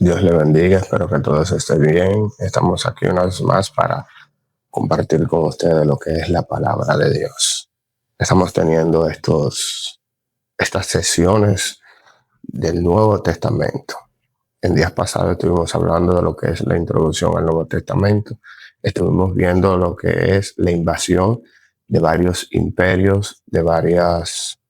Dios le bendiga, espero que todos estén bien. Estamos aquí una vez más para compartir con ustedes lo que es la palabra de Dios. Estamos teniendo estas sesiones del Nuevo Testamento. En días pasados estuvimos hablando de lo que es la introducción al Nuevo Testamento. Estuvimos viendo lo que es la invasión de varios imperios, de varias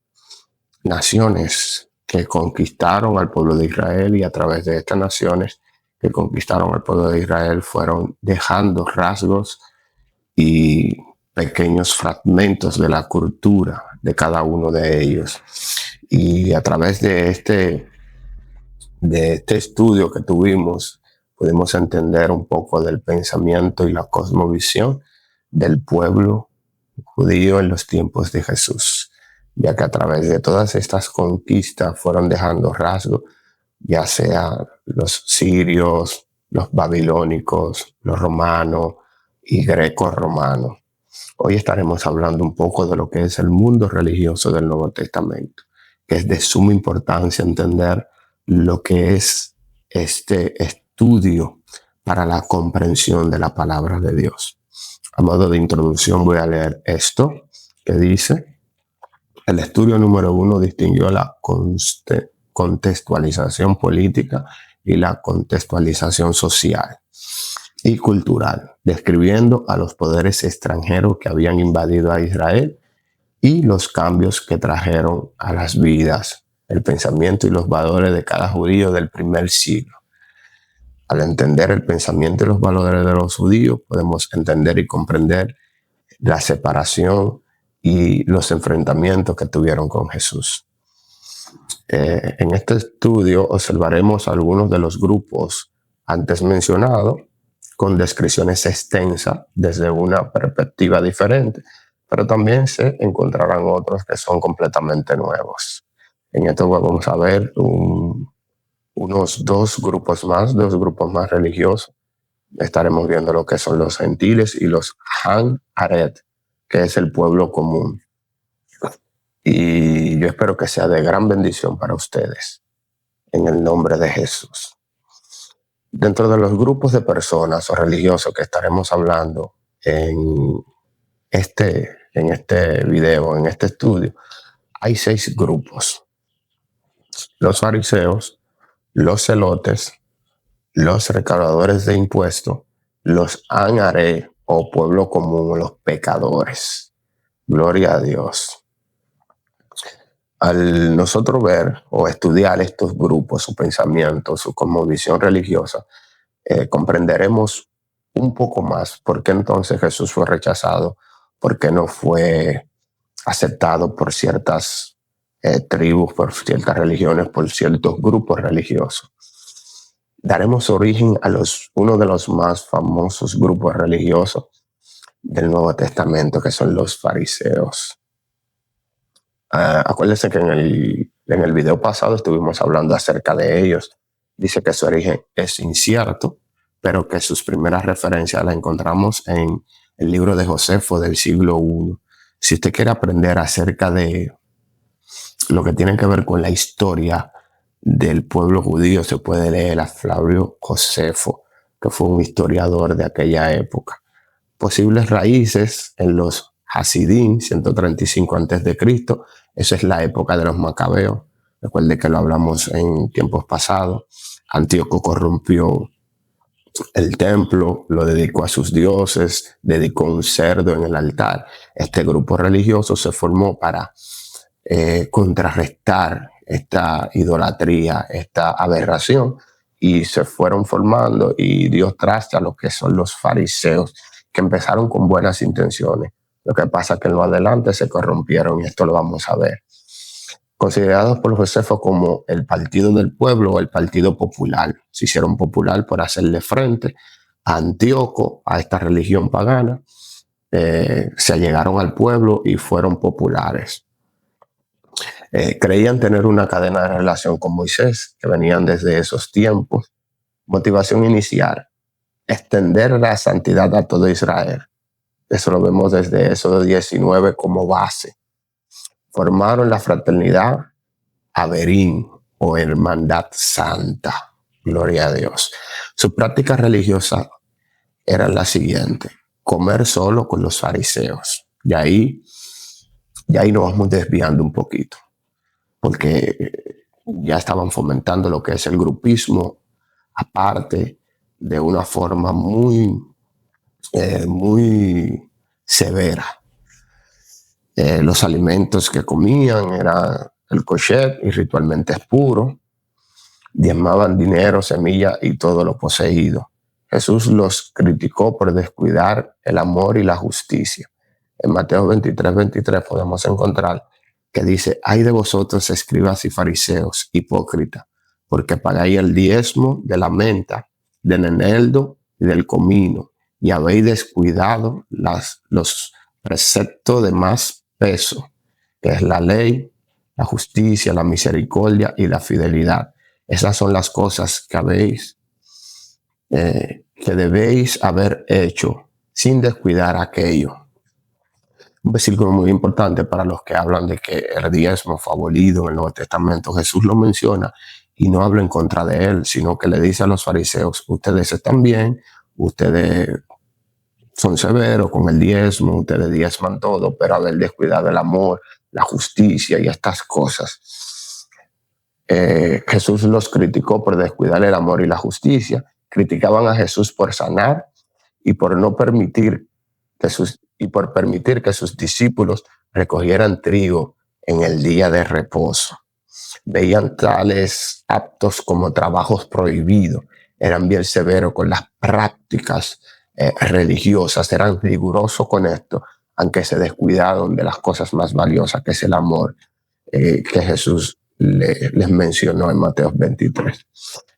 naciones que conquistaron al pueblo de Israel, y a través de estas naciones que conquistaron al pueblo de Israel fueron dejando rasgos y pequeños fragmentos de la cultura de cada uno de ellos. Y a través de este estudio que tuvimos, pudimos entender un poco del pensamiento y la cosmovisión del pueblo judío en los tiempos de Jesús, ya que a través de todas estas conquistas fueron dejando rasgos, ya sea los sirios, los babilónicos, los romanos y greco-romanos. Hoy estaremos hablando un poco de lo que es el mundo religioso del Nuevo Testamento, que es de suma importancia entender lo que es este estudio para la comprensión de la palabra de Dios. A modo de introducción voy a leer esto que dice: el estudio número 1 distinguió la contextualización política y la contextualización social y cultural, describiendo a los poderes extranjeros que habían invadido a Israel y los cambios que trajeron a las vidas, el pensamiento y los valores de cada judío del primer siglo. Al entender el pensamiento y los valores de los judíos, podemos entender y comprender la separación y los enfrentamientos que tuvieron con Jesús. En este estudio observaremos algunos de los grupos antes mencionados con descripciones extensas desde una perspectiva diferente, pero también se encontrarán otros que son completamente nuevos. En esto vamos a ver dos grupos más religiosos. Estaremos viendo lo que son los gentiles y los Han Aret, que es el pueblo común. Y yo espero que sea de gran bendición para ustedes, en el nombre de Jesús. Dentro de los grupos de personas o religiosos que estaremos hablando en este video, en este estudio, hay 6 grupos: los fariseos, los celotes, los recaudadores de impuestos, los anaré o pueblo común, los pecadores. Gloria a Dios. Al nosotros ver o estudiar estos grupos, su pensamiento, su cosmovisión religiosa, comprenderemos un poco más por qué entonces Jesús fue rechazado, por qué no fue aceptado por ciertas tribus, por ciertas religiones, por ciertos grupos religiosos. Daremos origen a uno de los más famosos grupos religiosos del Nuevo Testamento, que son los fariseos. Acuérdense que en el video pasado estuvimos hablando acerca de ellos. Dice que su origen es incierto, pero que sus primeras referencias las encontramos en el libro de Josefo del siglo I. Si usted quiere aprender acerca de lo que tiene que ver con la historia del pueblo judío, se puede leer a Flavio Josefo, que fue un historiador de aquella época. Posibles raíces en los Hasidim, 135 a.C., esa es la época de los macabeos. Recuerde que lo hablamos en tiempos pasados. Antíoco corrompió el templo, lo dedicó a sus dioses, dedicó un cerdo en el altar. Este grupo religioso se formó para contrarrestar esta idolatría, esta aberración, y se fueron formando y dio traste a lo que son los fariseos, que empezaron con buenas intenciones. Lo que pasa es que en lo adelante se corrompieron, y esto lo vamos a ver. Considerados por Josefo como el partido del pueblo o el partido popular. Se hicieron popular por hacerle frente a Antíoco, a esta religión pagana. Se allegaron al pueblo y fueron populares. Creían tener una cadena de relación con Moisés, que venían desde esos tiempos. Motivación inicial: extender la santidad a todo Israel. Eso lo vemos desde Éxodo 19 como base. Formaron la fraternidad Averín o Hermandad Santa. Gloria a Dios. Su práctica religiosa era la siguiente: comer solo con los fariseos. Y ahí nos vamos desviando un poquito, porque ya estaban fomentando lo que es el grupismo, aparte de una forma muy severa. Los alimentos que comían eran el kosher y ritualmente puro. Diezmaban dinero, semilla y todo lo poseído. Jesús los criticó por descuidar el amor y la justicia. En Mateo 23 podemos encontrar que dice: ay de vosotros, escribas y fariseos, hipócritas, porque pagáis el diezmo de la menta, del eneldo y del comino, y habéis descuidado los preceptos de más peso, que es la ley, la justicia, la misericordia y la fidelidad. Esas son las cosas que debéis haber hecho sin descuidar aquello. Un versículo muy importante para los que hablan de que el diezmo fue abolido en el Nuevo Testamento. Jesús lo menciona y no habla en contra de él, sino que le dice a los fariseos: ustedes están bien, ustedes son severos con el diezmo, ustedes diezman todo, pero haber descuidado el amor, la justicia y estas cosas. Jesús los criticó por descuidar el amor y la justicia. Criticaban a Jesús por sanar y por permitir que sus discípulos recogieran trigo en el día de reposo. Veían tales actos como trabajos prohibidos. Eran bien severos con las prácticas religiosas, eran rigurosos con esto, aunque se descuidaron de las cosas más valiosas, que es el amor, que Jesús les mencionó en Mateo 23.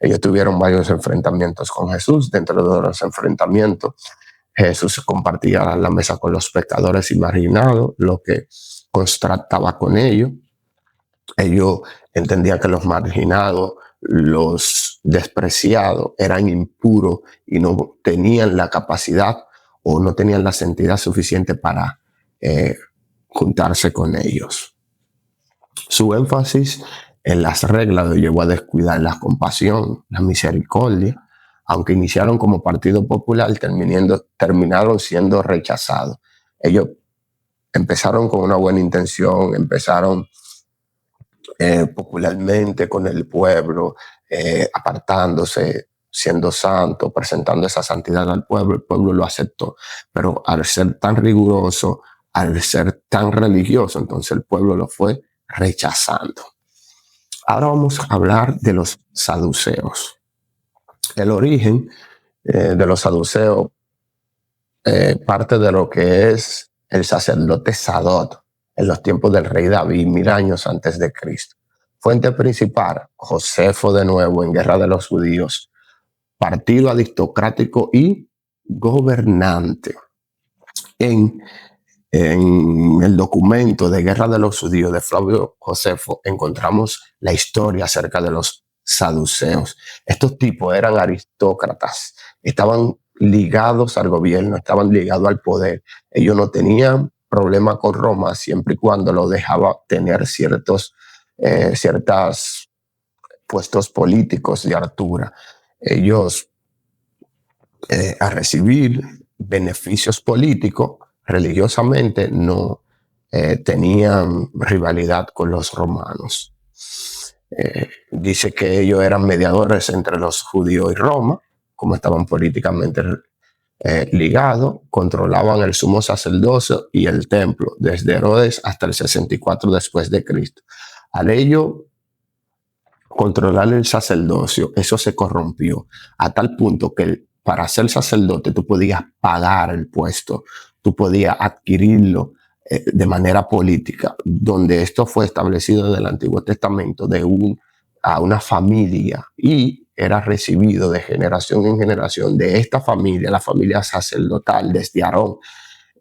Ellos tuvieron varios enfrentamientos con Jesús. Dentro de los enfrentamientos, Jesús compartía la mesa con los pecadores y marginados, lo que contrastaba con ellos. Ellos entendían que los marginados, los despreciados, eran impuros y no tenían la capacidad o no tenían la santidad suficiente para juntarse con ellos. Su énfasis en las reglas lo llevó a descuidar la compasión, la misericordia. Aunque iniciaron como Partido Popular, terminaron siendo rechazados. Ellos empezaron con una buena intención, empezaron popularmente con el pueblo, apartándose, siendo santo, presentando esa santidad al pueblo. El pueblo lo aceptó, pero al ser tan riguroso, al ser tan religioso, entonces el pueblo lo fue rechazando. Ahora vamos a hablar de los saduceos. El origen de los saduceos parte de lo que es el sacerdote Sadot en los tiempos del rey David, 1000 años antes de Cristo. Fuente principal: Josefo de nuevo en Guerra de los Judíos, partido aristocrático y gobernante. En el documento de Guerra de los Judíos de Flavio Josefo encontramos la historia acerca de los saduceos. Estos tipos eran aristócratas, estaban ligados al gobierno, estaban ligados al poder. Ellos no tenían problema con Roma siempre y cuando lo dejaba tener ciertos puestos políticos de altura. Ellos, a recibir beneficios políticos, religiosamente no tenían rivalidad con los romanos. Dice que ellos eran mediadores entre los judíos y Roma, como estaban políticamente ligados, controlaban el sumo sacerdocio y el templo, desde Herodes hasta el 64 después de Cristo. Al ello controlar el sacerdocio, eso se corrompió a tal punto que para ser sacerdote tú podías pagar el puesto, tú podías adquirirlo de manera política, donde esto fue establecido en el Antiguo Testamento a una familia y era recibido de generación en generación de esta familia, la familia sacerdotal desde Aarón.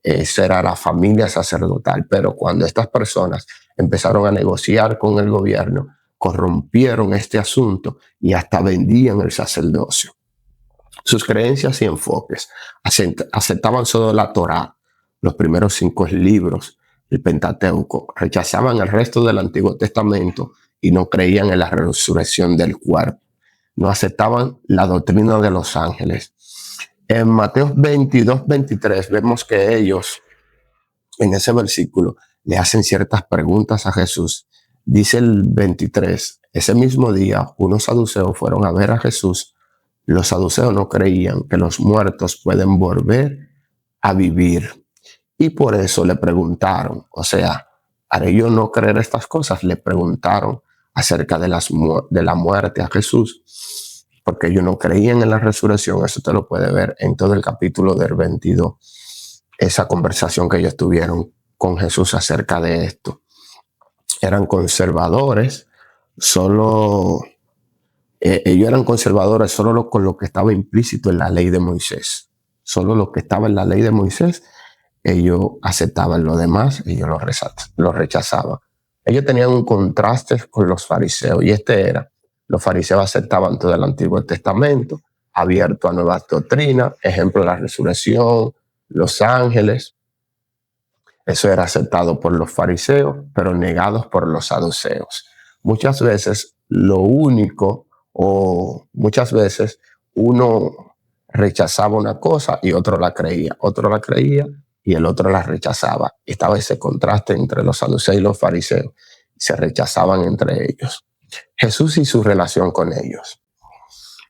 Esa era la familia sacerdotal, pero cuando estas personas empezaron a negociar con el gobierno, corrompieron este asunto y hasta vendían el sacerdocio. Sus creencias y enfoques: aceptaban solo la Torá, los primeros 5 libros, el Pentateuco, rechazaban el resto del Antiguo Testamento y no creían en la resurrección del cuerpo. no aceptaban la doctrina de los ángeles. En Mateo 22-23 vemos que ellos, en ese versículo, le hacen ciertas preguntas a Jesús. Dice el 23, ese mismo día unos saduceos fueron a ver a Jesús. Los saduceos no creían que los muertos pueden volver a vivir. Y por eso le preguntaron, o sea, al ellos no creer estas cosas, le preguntaron acerca de la muerte a Jesús, porque ellos no creían en la resurrección. Eso te lo puede ver en todo el capítulo del 22, esa conversación que ellos tuvieron con Jesús acerca de esto. Eran conservadores, ellos eran conservadores solo con lo que estaba implícito en la ley de Moisés. Solo lo que estaba en la ley de Moisés, ellos aceptaban. Lo demás, ellos lo rechazaban. Ellos tenían un contraste con los fariseos, y los fariseos aceptaban todo el Antiguo Testamento, abierto a nuevas doctrinas, ejemplo, la resurrección, los ángeles. Eso era aceptado por los fariseos, pero negados por los saduceos. Muchas veces muchas veces uno rechazaba una cosa y otro la creía y el otro la rechazaba. Estaba ese contraste entre los saduceos y los fariseos. Se rechazaban entre ellos. Jesús y su relación con ellos.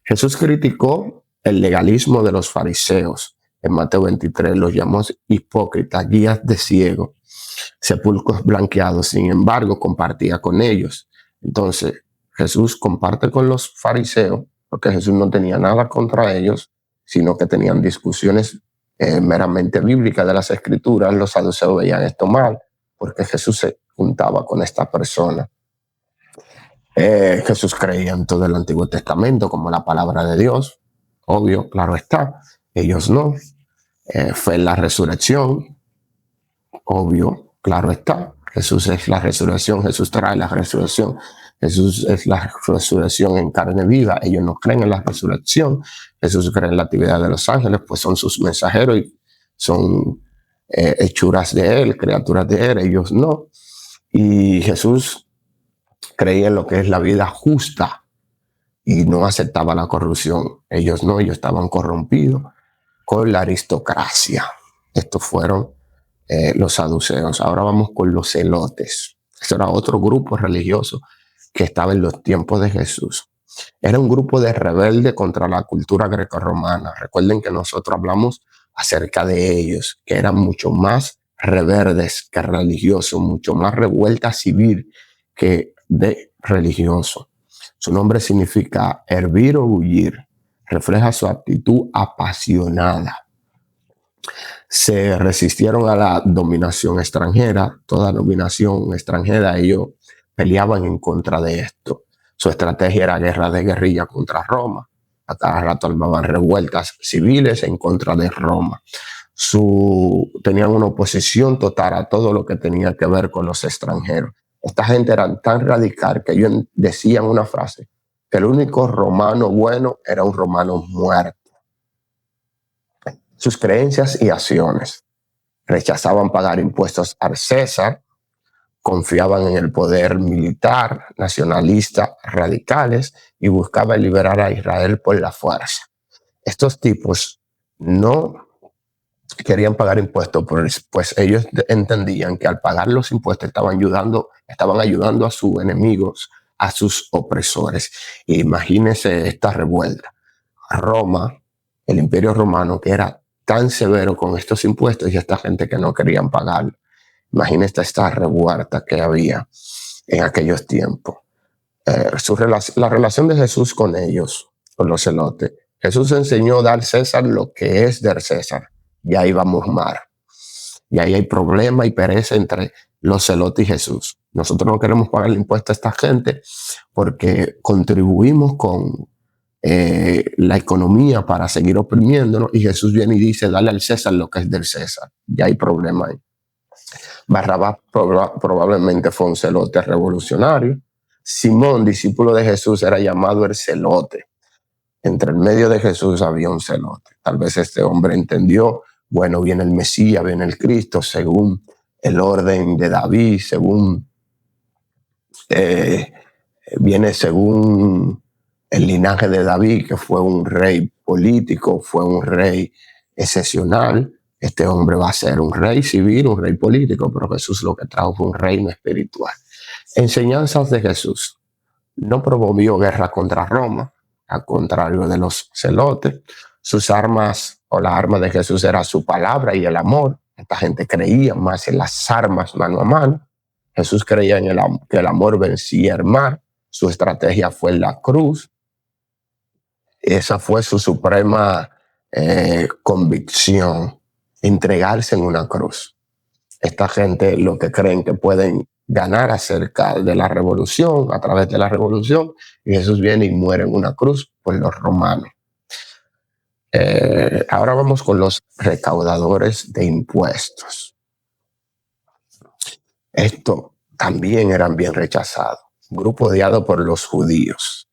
Jesús criticó el legalismo de los fariseos. En Mateo 23 los llamó hipócritas, guías de ciego, sepulcros blanqueados. Sin embargo, compartía con ellos. Entonces, Jesús comparte con los fariseos, porque Jesús no tenía nada contra ellos, sino que tenían discusiones meramente bíblicas de las escrituras. Los saduceos veían esto mal, porque Jesús se juntaba con esta persona. Jesús creía en todo el Antiguo Testamento como la palabra de Dios. Obvio, claro está. Ellos no. Fe en la resurrección. Obvio, claro está. Jesús es la resurrección. Jesús trae la resurrección. Jesús es la resurrección en carne viva. Ellos no creen en la resurrección. Jesús cree en la actividad de los ángeles, pues son sus mensajeros y son hechuras de Él, criaturas de Él. Ellos no. Y Jesús creía en lo que es la vida justa y no aceptaba la corrupción. Ellos no, ellos estaban corrompidos con la aristocracia. Estos fueron los saduceos. Ahora vamos con los celotes. Este era otro grupo religioso que estaba en los tiempos de Jesús. Era un grupo de rebeldes contra la cultura grecorromana. Recuerden que nosotros hablamos acerca de ellos, que eran mucho más rebeldes que religiosos, mucho más revuelta civil que de religioso. Su nombre significa hervir o bullir. Refleja su actitud apasionada. Se resistieron a la dominación extranjera. Toda dominación extranjera, ellos peleaban en contra de esto. Su estrategia era guerra de guerrilla contra Roma. A cada rato armaban revueltas civiles en contra de Roma. Tenían una oposición total a todo lo que tenía que ver con los extranjeros. Esta gente era tan radical que ellos decían una frase, que el único romano bueno era un romano muerto. Sus creencias y acciones: rechazaban pagar impuestos al César, confiaban en el poder militar, nacionalistas radicales, y buscaban liberar a Israel por la fuerza. Estos tipos no querían pagar impuestos, pues ellos entendían que al pagar los impuestos estaban ayudando a sus enemigos, a sus opresores. Imagínense esta revuelta. Roma, el Imperio Romano, que era tan severo con estos impuestos, y esta gente que no querían pagar. Imagínense esta revuelta que había en aquellos tiempos. La relación de Jesús con ellos, con los celotes. Jesús enseñó a dar César lo que es del César. Y ahí vamos mal. Y ahí hay problema y pereza entre los celotes y Jesús. Nosotros no queremos pagar el impuesto a esta gente porque contribuimos con la economía para seguir oprimiéndonos, y Jesús viene y dice, dale al César lo que es del César. Ya hay problema ahí. Barrabás probablemente fue un celote revolucionario. Simón, discípulo de Jesús, era llamado el celote. Entre el medio de Jesús había un celote. Tal vez este hombre entendió, bueno, viene el Mesías, viene el Cristo, según el orden de David, viene según el linaje de David, que fue un rey político, fue un rey excepcional. Este hombre va a ser un rey civil, un rey político, pero Jesús lo que trajo fue un reino espiritual. Enseñanzas de Jesús. No promovió guerra contra Roma, al contrario de los celotes. Sus armas, o la arma de Jesús, era su palabra y el amor. Esta gente creía más en las armas mano a mano. Jesús creía en que el amor vencía el mal. Su estrategia fue la cruz. Esa fue su suprema convicción, entregarse en una cruz. Esta gente lo que creen que pueden ganar acerca de la revolución, a través de la revolución, y Jesús viene y muere en una cruz por los romanos. Ahora vamos con los recaudadores de impuestos. Esto también eran bien rechazados. Grupo odiado por los judíos,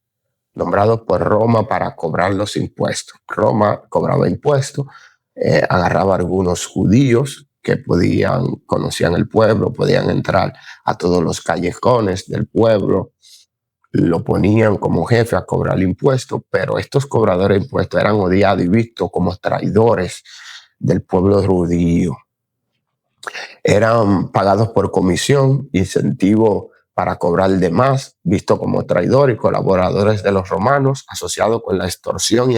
nombrados por Roma para cobrar los impuestos. Roma cobraba impuestos, agarraba a algunos judíos que conocían el pueblo, podían entrar a todos los callejones del pueblo, lo ponían como jefe a cobrar impuestos, pero estos cobradores de impuestos eran odiados y vistos como traidores del pueblo judío. Eran pagados por comisión, incentivo para cobrar de más, visto como traidor y colaboradores de los romanos, asociados con la extorsión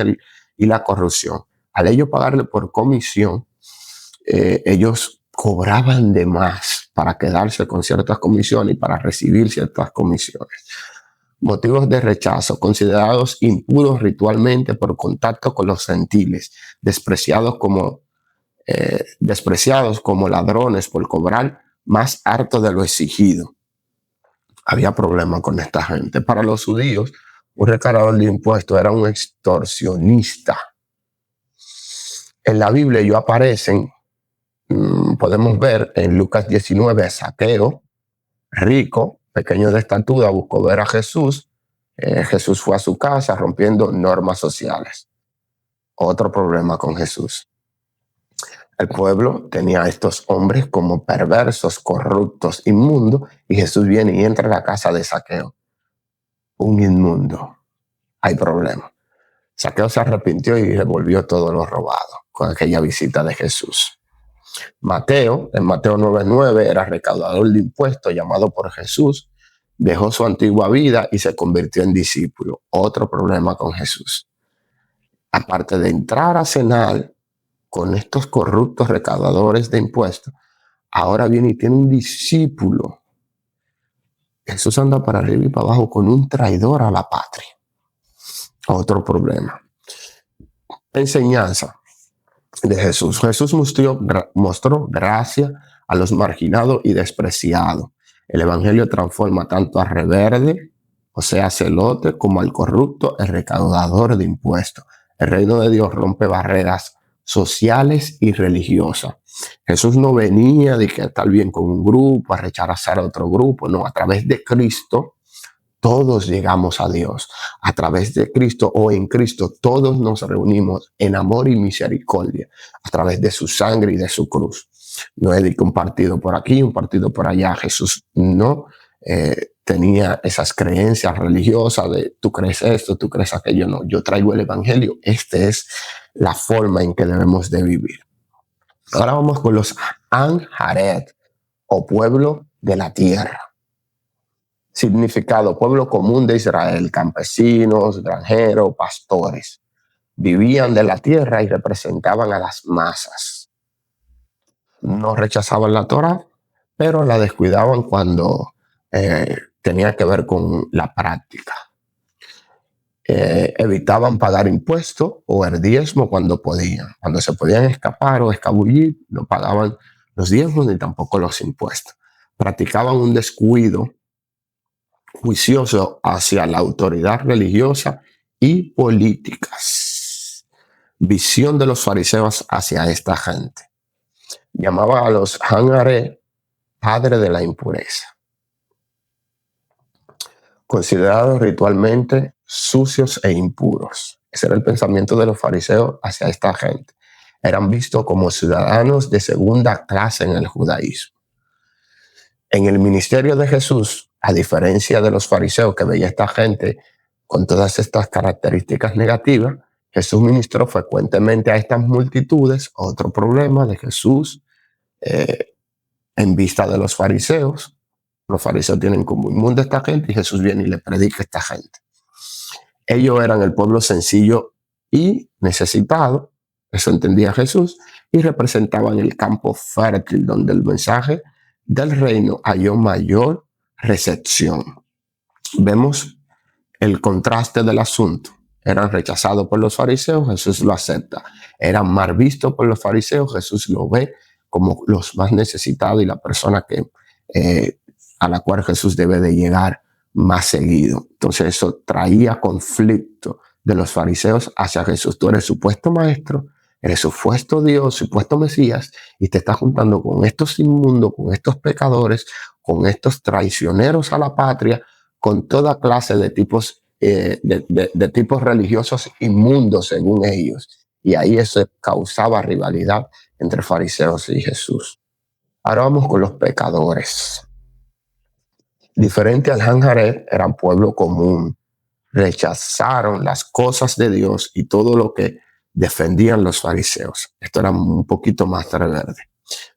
y la corrupción. Al ellos pagarle por comisión, ellos cobraban de más para quedarse con ciertas comisiones y para recibir ciertas comisiones. Motivos de rechazo: considerados impuros ritualmente por contacto con los gentiles, despreciados como ladrones por cobrar más harto de lo exigido. Había problemas con esta gente. Para los judíos, un recaudador de impuestos era un extorsionista. En la Biblia ellos aparecen, podemos ver en Lucas 19, Zaqueo, rico, pequeño de estatura, buscó ver a Jesús. Jesús fue a su casa rompiendo normas sociales. Otro problema con Jesús. El pueblo tenía a estos hombres como perversos, corruptos, inmundos, y Jesús viene y entra a la casa de Zaqueo. Un inmundo. Hay problema. Zaqueo se arrepintió y devolvió todo lo robado con aquella visita de Jesús. Mateo, en Mateo 9:9, era recaudador de impuestos, llamado por Jesús, dejó su antigua vida y se convirtió en discípulo. Otro problema con Jesús. Aparte de entrar a cenar con estos corruptos recaudadores de impuestos, ahora viene y tiene un discípulo. Jesús anda para arriba y para abajo con un traidor a la patria. Otro problema. Enseñanza de Jesús. Jesús mostró gracia a los marginados y despreciados. El evangelio transforma tanto al rebelde, o sea, celote, como al corrupto, el recaudador de impuestos. El reino de Dios rompe barreras sociales y religiosas. Jesús no venía de que estar bien con un grupo, a rechazar a otro grupo. No, a través de Cristo todos llegamos a Dios. A través de Cristo o en Cristo todos nos reunimos en amor y misericordia a través de su sangre y de su cruz. No es de que un partido por aquí, un partido por allá. Jesús no tenía esas creencias religiosas de tú crees esto, tú crees aquello. No, yo traigo el evangelio. Esta es la forma en que debemos de vivir. Ahora vamos con los Anharet, o pueblo de la tierra. Significado: pueblo común de Israel, campesinos, granjeros, pastores. Vivían de la tierra y representaban a las masas. No rechazaban la Torá, pero la descuidaban cuando tenía que ver con la práctica. Evitaban pagar impuestos o el diezmo cuando podían. Cuando se podían escapar o escabullir, no pagaban los diezmos ni tampoco los impuestos. Practicaban un descuido juicioso hacia la autoridad religiosa y políticas. Visión de los fariseos hacia esta gente. Llamaba a los Hanare padre de la impureza. Considerados ritualmente sucios e impuros. Ese era el pensamiento de los fariseos hacia esta gente. Eran vistos como ciudadanos de segunda clase en el judaísmo. En el ministerio de Jesús, a diferencia de los fariseos que veía esta gente con todas estas características negativas, Jesús ministró frecuentemente a estas multitudes. Otro problema de Jesús en vista de los fariseos. Los fariseos tienen como inmunda a esta gente y Jesús viene y le predica a esta gente. Ellos eran el pueblo sencillo y necesitado, eso entendía Jesús, y representaban el campo fértil donde el mensaje del reino halló mayor recepción. Vemos el contraste del asunto. Eran rechazados por los fariseos, Jesús lo acepta. Eran mal vistos por los fariseos, Jesús lo ve como los más necesitados y la persona a la cual Jesús debe de llegar más seguido. Entonces eso traía conflicto de los fariseos hacia Jesús. Tú eres supuesto maestro, eres supuesto Dios, supuesto Mesías, y te estás juntando con estos inmundos, con estos pecadores, con estos traicioneros a la patria, con toda clase de tipos, de tipos religiosos inmundos según ellos. Y ahí eso causaba rivalidad entre fariseos y Jesús. Ahora vamos con los pecadores. Diferente al Janjaret, eran pueblo común. Rechazaron las cosas de Dios y todo lo que defendían los fariseos. Esto era un poquito más verde.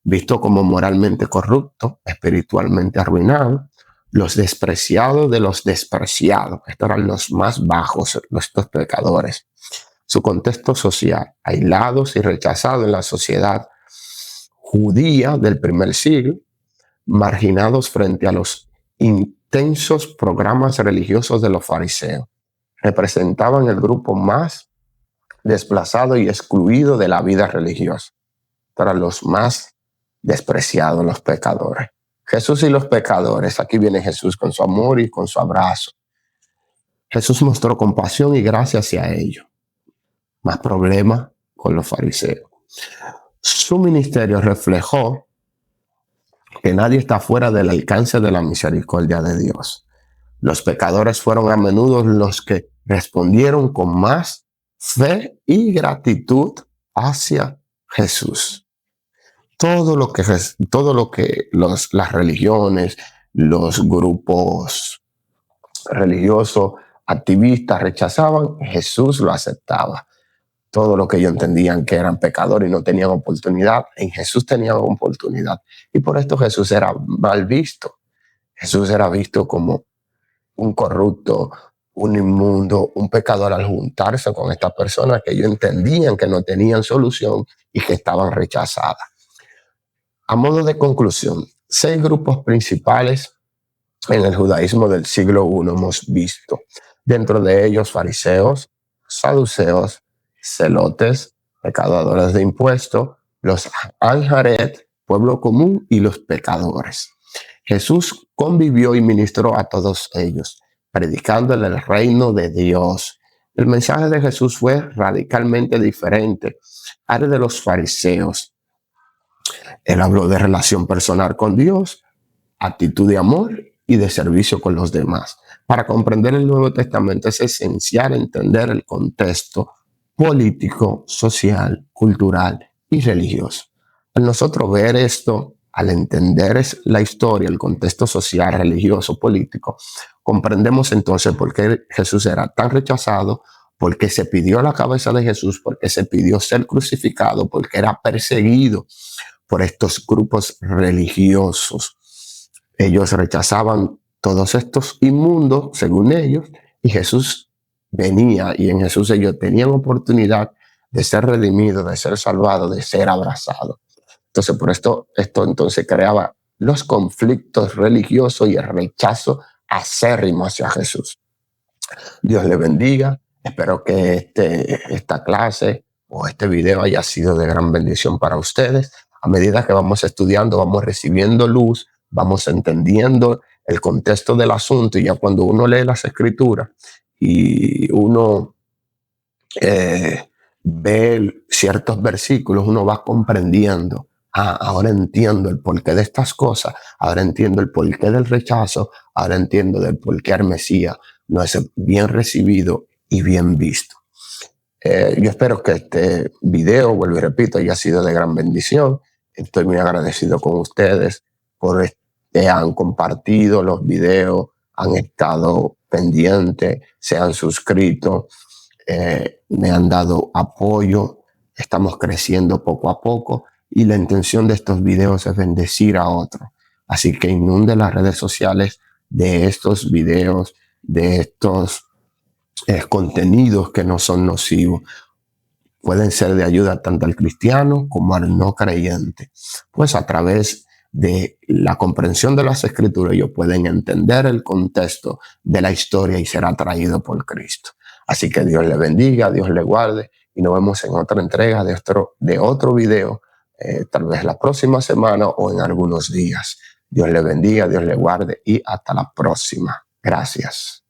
Visto como moralmente corrupto, espiritualmente arruinado, los despreciados de los despreciados. Estos eran los más bajos, estos pecadores. Su contexto social, aislados y rechazados en la sociedad judía del primer siglo, marginados frente a los intensos programas religiosos de los fariseos. Representaban el grupo más desplazado y excluido de la vida religiosa. Para los más despreciados, los pecadores. Jesús y los pecadores. Aquí viene Jesús con su amor y con su abrazo. Jesús mostró compasión y gracia hacia ellos. Más problema con los fariseos. Su ministerio reflejó que nadie está fuera del alcance de la misericordia de Dios. Los pecadores fueron a menudo los que respondieron con más fe y gratitud hacia Jesús. Todo lo que las religiones, los grupos religiosos, activistas rechazaban, Jesús lo aceptaba. Todo lo que ellos entendían que eran pecadores y no tenían oportunidad, en Jesús tenían oportunidad. Y por esto Jesús era mal visto. Jesús era visto como un corrupto, un inmundo, un pecador al juntarse con estas personas que ellos entendían que no tenían solución y que estaban rechazadas. A modo de conclusión, 6 grupos principales en el judaísmo del siglo I hemos visto. Dentro de ellos, fariseos, saduceos, celotes, recaudadores de impuestos, los Janjaret, pueblo común, y los pecadores. Jesús convivió y ministró a todos ellos, predicándole el reino de Dios. El mensaje de Jesús fue radicalmente diferente al de los fariseos. Él habló de relación personal con Dios, actitud de amor y de servicio con los demás. Para comprender el Nuevo Testamento es esencial entender el contexto político, social, cultural y religioso. Al nosotros ver esto, al entender la historia, el contexto social, religioso, político, comprendemos entonces por qué Jesús era tan rechazado, por qué se pidió la cabeza de Jesús, por qué se pidió ser crucificado, porque era perseguido por estos grupos religiosos. Ellos rechazaban todos estos inmundos, según ellos, y Jesús venía, y en Jesús ellos tenían oportunidad de ser redimidos, de ser salvados, de ser abrazados. Entonces, por esto entonces creaba los conflictos religiosos y el rechazo acérrimo hacia Jesús. Dios le bendiga. Espero que esta clase o este video haya sido de gran bendición para ustedes. A medida que vamos estudiando, vamos recibiendo luz, vamos entendiendo el contexto del asunto, y ya cuando uno lee las escrituras y uno ve ciertos versículos, uno va comprendiendo. Ahora entiendo el porqué de estas cosas, ahora entiendo el porqué del rechazo, ahora entiendo del porqué el Mesías no es bien recibido y bien visto. Yo espero que este video, vuelvo y repito, haya sido de gran bendición. Estoy muy agradecido con ustedes por han compartido los videos, han estado pendientes, se han suscrito, me han dado apoyo. Estamos creciendo poco a poco y la intención de estos videos es bendecir a otros. Así que inunde las redes sociales de estos videos, de estos contenidos que no son nocivos. Pueden ser de ayuda tanto al cristiano como al no creyente. Pues a través de la comprensión de las escrituras ellos pueden entender el contexto de la historia y ser atraídos por Cristo. Así que Dios le bendiga, Dios le guarde y nos vemos en otra entrega de otro video, tal vez la próxima semana o en algunos días. Dios le bendiga, Dios le guarde y hasta la próxima. Gracias.